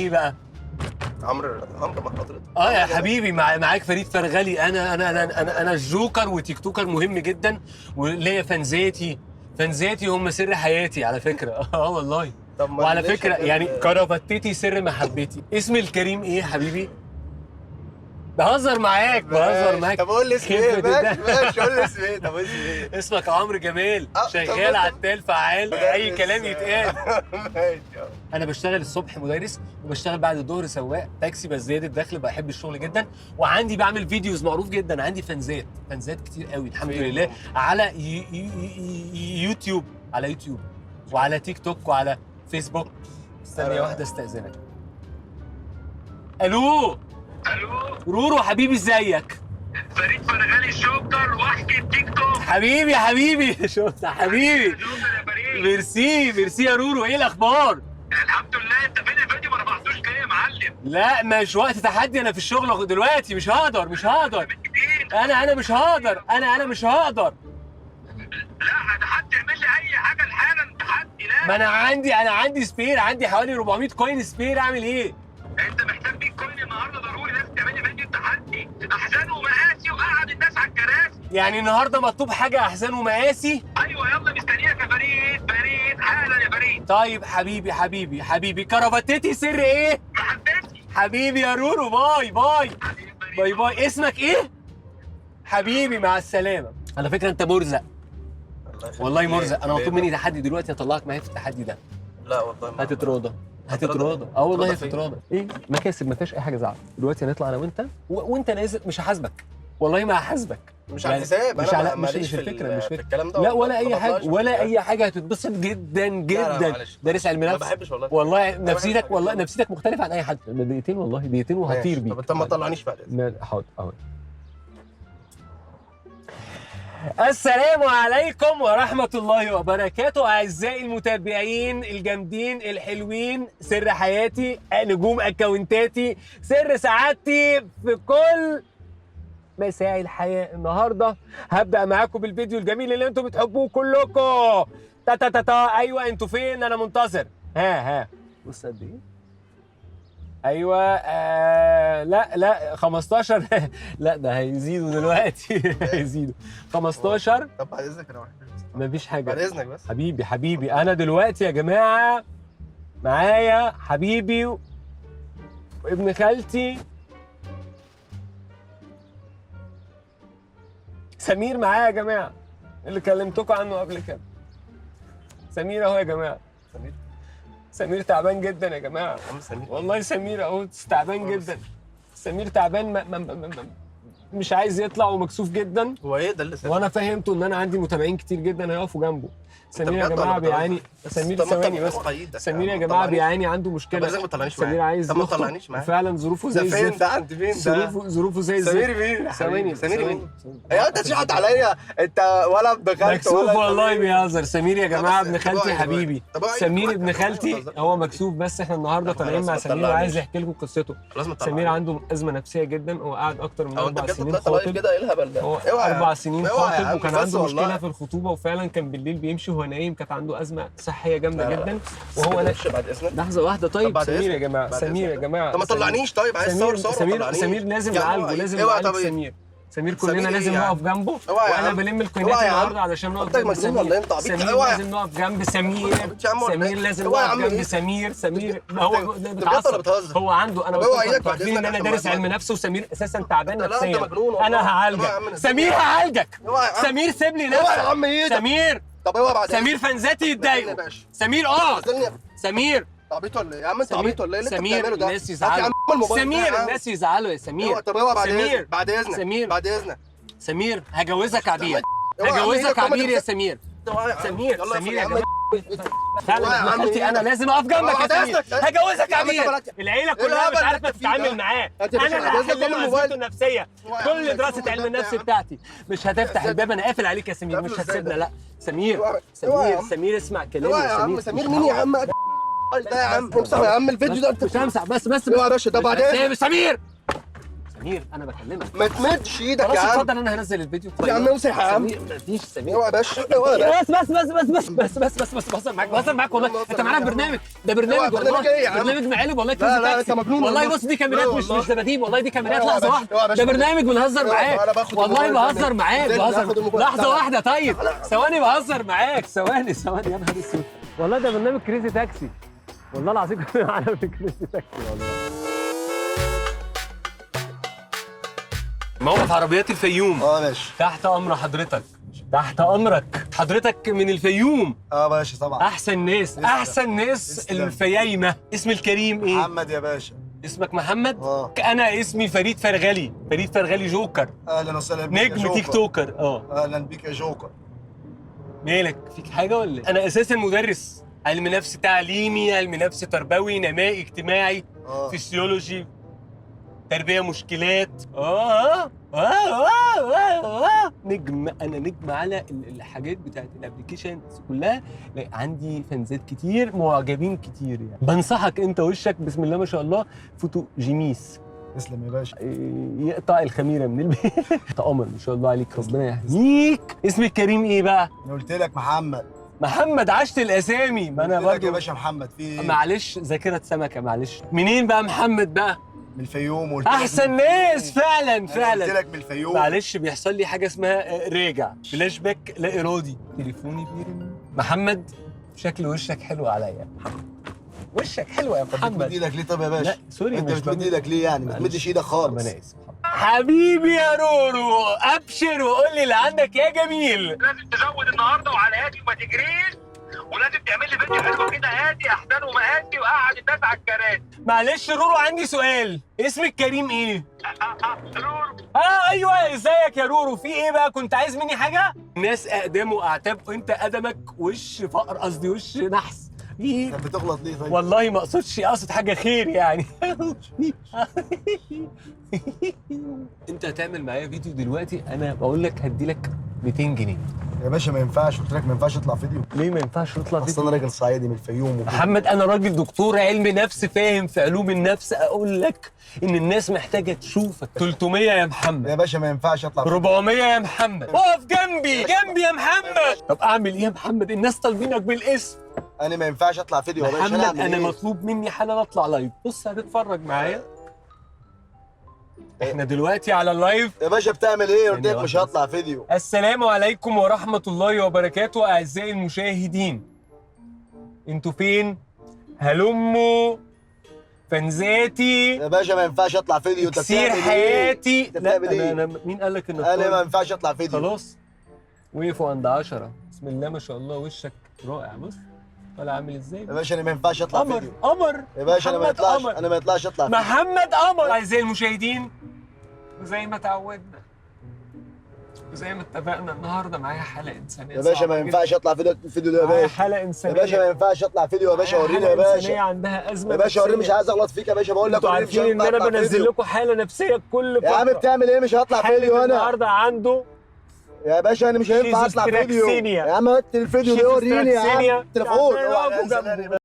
ايه بقى؟ عمرو مع حضرتك. يا حبيبي، معاك فريد فرغلي. انا الجوكر وتيك توكر مهم جدا، وليا فانزاتي هم سر حياتي على فكره. والله. وعلى فكره يعني كرافتتي سر محبتي. اسمي الكريم ايه يا حبيبي؟ بهزر معاك. طب قول لي اسمي ايه؟ ماشي قول لي اسمي ايه؟ طب اسمي ايه؟ اسمك عمرو جمال، شغال عتال فعال، اي كلام يتقال. ماشي. انا بشتغل الصبح مدرس، وبشتغل بعد الظهر سواق تاكسي، بس زياده الدخل، بحب الشغل جدا. وعندي بعمل فيديوز معروف جدا، عندي فانزات كتير قوي الحمد لله، على يوتيوب، وعلى تيك توك وعلى فيسبوك. ثانيه واحده استاذنك. الو رورو حبيبي، ازيك؟ فريد فرغلي الشوكر واحكي التيك توك. حبيبي شفت حبيبي. ميرسي يا رورو، ايه الاخبار؟ الحمد لله. انت فين الفيديو؟ ما رفعتوش ليه يا معلم؟ لا مش وقت تحدي، انا في الشغل دلوقتي، مش هقدر. انا مش هقدر. لا تحدي، اعمل لي اي حاجه الحالا. تحدي لا. ما انا عندي سبير، عندي حوالي 400 كوين سبير، اعمل ايه؟ انت محتاج بيك كوين النهارده ضروري، لازم تعمل لي فيديو تحدي احزان ومقاسي وقعد الناس على الكراسي. يعني النهارده مطلوب حاجه احزان ومقاسي؟ ايوه يلا مستنياك يا فريد حالا يا فريد. طيب حبيبي كرافتتي سر ايه؟ محبتي حبيبي يا رورو، باي. اسمك ايه؟ حبيبي مع السلامه. على فكره انت مرزق، والله مرزق. انا مطلوب مني تحدي دلوقتي، هطلعك معايا في التحدي ده. لا والله هتتراضى. والله هتتراضى. ايه مكاسب، ما فيهاش اي حاجه زعل. دلوقتي هنطلع انا وانت وانت نازل، مش هحاسبك والله، ما هحاسبك. مش على الحساب. مش على ماليش مش الفكره، مش في الكلام ده. لا ولا اي حاجه، هتتبسط جدا. دارس علم نفس. ما بحبش والله. نفسيتك مختلفه عن اي حد. دقيقتين وهطير بيك. طب انت ما تطلعنيش بقى. حاضر اهو. السلام عليكم ورحمة الله وبركاته أعزائي المتابعين الجامدين الحلوين، سر حياتي، نجوم أكاونتاتي، سر سعادتي في كل مساعي الحياة. النهاردة هبدأ معاكم بالفيديو الجميل اللي انتم بتحبوه كلكم. أيوة انتوا فين؟ أنا منتظر. ها بص قد إيه؟ ايوه. لا 15. لا ده هيزيدوا دلوقتي. هيزيدوا 15. طب بعد اذنك انا واحد. مفيش حاجه. بعد اذنك بس. حبيبي انا دلوقتي يا جماعه معايا حبيبي وابن خالتي سمير، معايا يا جماعه اللي كلمتكم عنه قبل كده. سمير اهو يا جماعه. سمير تعبان جدا يا جماعه. والله سمير اهو تعبان جدا. سمير تعبان، مش عايز يطلع ومكسوف جدا. هو ايه ده اللي سمير؟ وانا فهمته ان انا عندي متابعين كتير جدا هيقفوا جنبه. سمير يا جماعه بيعاني. سمير ثواني بس. سمير يا جماعه بيعاني، عنده مشكله. سمير عايز يخطب فعلا، ظروفه زي الزفت. ده عند مين ده؟ ظروفه زي الزفت. سمير مين؟ سمير مين؟ يا انت تشحت عليا انت ولا ابن خالتي مكسوف والله بيهزر. سمير يا جماعه ابن خالتي حبيبي. سمير ابن خالتي هو مكسوف، بس احنا النهارده طالعين مع سمير وعايز يحكي لكم قصته. سمير عنده ازمه نفسيه جدا، هو قعد اكتر من 4 سنين خاطب كده. ايه الهبل ده؟ هو 4 سنين خاطب، وكان عنده مشكله في الخطوبه، وفعلا كان بالليل بيمشي وهو نايم، كانت عنده ازمه صحيه جامده جدا. وهو بعد اذنك لحظه واحده. طيب سمير يا جماعه طب ما طلعنيش. طيب عايز صور. سمير لازم نعالجه. سمير كلنا لازم نقف جنبه، وانا بلم الكوينات النهارده علشان نقف جنب سمير. لازم نقف جنب سمير لازم نقف جنب سمير. هو متعصب، هو عنده. انا عارفين ان انا دارس علم نفس، وسمير اساسا تعبان نفسيا. انا هعالجك سمير، سمير سيب لي نفسك. سمير طب اوعى بعد سمير فانزاتي يتضايقوا. سمير تعبيط ولا ايه يا عم؟ انت عبيط ولا ايه اللي انت سمير بتعمله ده؟ الناس يزعلوا. الناس يزعلوا يا سمير. طب اوعى سمير بعد اذنك. بعد اذنك سمير هجوزك عبير. يا سمير. سمير يا جماعه فعلا خالتي، انا لازم اقف جنبك يا سمير. هجوزك عبير. العيله كلها مش عارفه تتعامل معاه. انا اللي هحل له ازمته النفسيه. كل دراسه علم النفس بتاعتي. مش هتفتح الباب، انا قافل عليك يا سمير. مش هتسيبنا. لا سمير اسمع كلامي يا سمير. مين يا عم ده يا عم؟ امسح يا عم الفيديو ده. مش همسح. بس اوعى يا باشا. ده بعدين سمير سمير انا بكلمك. ما تمدش ايدك خلاص يا عم. اتفضل انا هنزل الفيديو. يا عم امسح يا عم. مفيش سمير. اوعى يا باشا، اوعى يا باشا. بس بهزر معاك والله. انت معانا في برنامج، ده برنامج والله. برنامج ايه يا عم؟ برنامج معالب والله. لا لا انت مجنون والله. بص دي كاميرات مش دباديب والله. دي كاميرات. لحظه واحده، ده برنامج بنهزر معاك والله. بهزر معاك لحظه واحده. طيب ثواني بهزر معاك. ثواني يا نهار اسود. والله ده برنامج كريزي تاكسي والله العظيم. على كريزي تاكسي والله. موقف عربيات الفيوم. يا باشا. تحت امر حضرتك. تحت امرك. حضرتك من الفيوم. يا باشا طبعا. احسن ناس الفيايمه. اسم الكريم ايه؟ محمد يا باشا. اسمك محمد؟ انا اسمي فريد فرغلي جوكر. اهلا وسهلا بيك نجم تيك توكر. اهلا بيك يا جوكر. مالك فيك حاجه ولا ايه؟ انا اساسا مدرس علم نفس تعليمي، علم نفس تربوي، نمائي اجتماعي، فسيولوجي، تربيه مشكلات. نجم. انا نجم على الحاجات بتاعت الابلكيشنز كلها. عندي فانزات كتير، معجبين كتير يعني. بنصحك انت وشك بسم الله ما شاء الله فوتوجينيس. تسلم يا باشا. يقطع الخميره من البيت. انت قمر ما شاء الله عليك، ربنا يحميك. اسمك كريم ايه بقى؟ انا قلت لك محمد. عشت الاسامي. ما انا برضه يا باشا محمد في ايه؟ معلش ذاكره سمكه معلش. منين بقى محمد بقى؟ من الفيوم. احسن ناس فعلا. قلت لك من الفيوم. معلش بيحصل لي حاجه اسمها راجع فلاش باك لا ارادي. تليفوني بيرن. محمد شكل وشك حلو عليا. وشك حلو يا محمد. بتمد ايدك ليه طب يا باشا؟ لا سوري. انت بتمد ايدك ليه يعني؟ ما تمدش ايدك خالص. انا اسف حبيبي يا رورو. ابشر وقول لي اللي عندك يا جميل. لازم تزود النهارده وعلى هادي وما تجريش، ولازم تعمل لي فيديو حلو كده هادي احسن ومقاسي وقعد الناس على الكراسي. معلش رورو عندي سؤال. اسمك كريم ايه؟ رورو. ايوه ازيك يا رورو؟ في ايه بقى؟ كنت عايز مني حاجه؟ ناس اقدام واعتاب وانت قدمك وش فقر، قصدي وش نحس. انت بتغلط ليه طيب؟ والله ما اقصدش، اقصد حاجه خير يعني. انت هتعمل معايا فيديو دلوقتي، انا بقول لك هدي لك 200 جنيه. يا باشا ما ينفعش. قلت لك ما ينفعش يطلع فيديو. ليه ما ينفعش نطلع فيديو؟ اصل انا راجل صعيدي من الفيوم وكده. محمد انا راجل دكتور علم نفس فاهم في علوم النفس. اقول لك ان الناس محتاجه تشوفك. 300 يا محمد. يا باشا ما ينفعش اطلع فيديو. 400 يا محمد. اقف جنبي يا محمد. طب اعمل ايه يا محمد؟ الناس طالبينك بالاسم. انا ما ينفعش اطلع فيديو يا باشا. محمد انا مطلوب مني حالا اطلع لايف. بص هتتفرج معايا. احنا دلوقتي على اللايف يا باشا. بتعمل ايه؟ قلت لك مش هطلع فيديو. السلام عليكم ورحمة الله وبركاته أعزائي المشاهدين. انتوا فين؟ هلموا فانزاتي يا باشا ما ينفعش اطلع فيديو. انت كثير حياتي. انت بتعمل ايه؟ أنا مين قال لك انك انا ما ينفعش اطلع فيديو. خلاص وقفوا عند 10. بسم الله ما شاء الله وشك رائع. بص ولا عامل ازاي؟ يا باشا انا ما ينفعش اطلع فيديو. قمر يا باشا انا ما يطلعش اطلع فيديو. محمد قمر. أعزائي المشاهدين وزي ما تعودنا وزي ما اتفقنا النهارده معايا حلقه انسانيه. يا باشا ما ينفعش اطلع فيديو ده يا باشا. حلقه انسانيه يا باشا ما ينفعش اطلع فيديو. يا باشا وريني يا باشا. عندها ازمه يا باشا وريني. مش عايز اغلط فيك يا باشا. بقول لك انتوا عارفين ان انا بنزل لكم حاله نفسيه كل فتره. يا عم بتعمل ايه؟ مش هطلع فيديو انا النهارده عنده. يا باشا انا مش هينفع اطلع فيديو. يا عم هات الفيديو ده وريني يا عم. التليفون